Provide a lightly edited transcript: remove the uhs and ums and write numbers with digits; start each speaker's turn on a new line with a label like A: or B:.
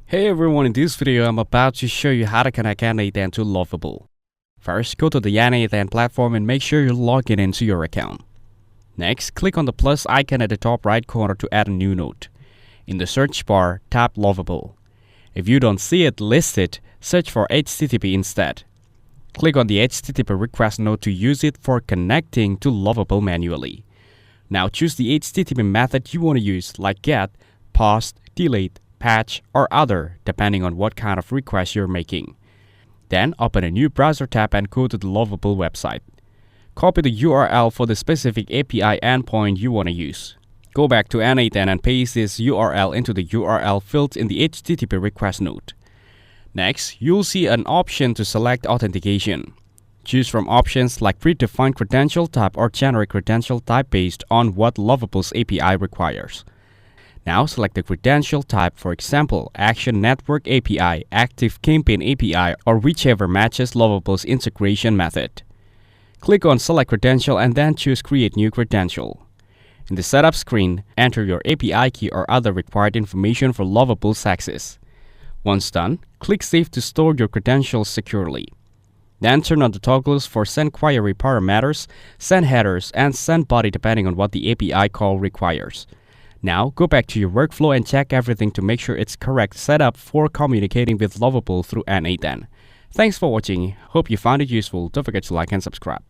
A: Hey everyone, in this video I'm about to show you how to connect n8n to Lovable. First, go to the n8n platform and make sure you log in into your account. Next, click on the plus icon at the top right corner to add a new node. In the search bar, tap Lovable. If you don't see it listed, search for HTTP instead. Click on the HTTP request node to use it for connecting to Lovable manually. Now choose the HTTP method you want to use, like GET, POST, DELETE, patch, or other, depending on what kind of request you're making. Then open a new browser tab and go to the Lovable website. Copy the URL for the specific API endpoint you want to use. Go back to n8n and paste this URL into the URL field in the HTTP request node. Next, you'll see an option to select authentication. Choose from options like predefined credential type or generic credential type based on what Lovable's API requires. Now select the credential type, for example, Action Network API, Active Campaign API, or whichever matches Lovable's integration method. Click on Select Credential and then choose Create New Credential. In the Setup screen, enter your API key or other required information for Lovable's access. Once done, click Save to store your credentials securely. Then turn on the toggles for Send Query Parameters, Send Headers, and Send Body depending on what the API call requires. Now, go back to your workflow and check everything to make sure it's correct setup for communicating with Lovable through n8n. Thanks for watching. Hope you found it useful. Don't forget to like and subscribe.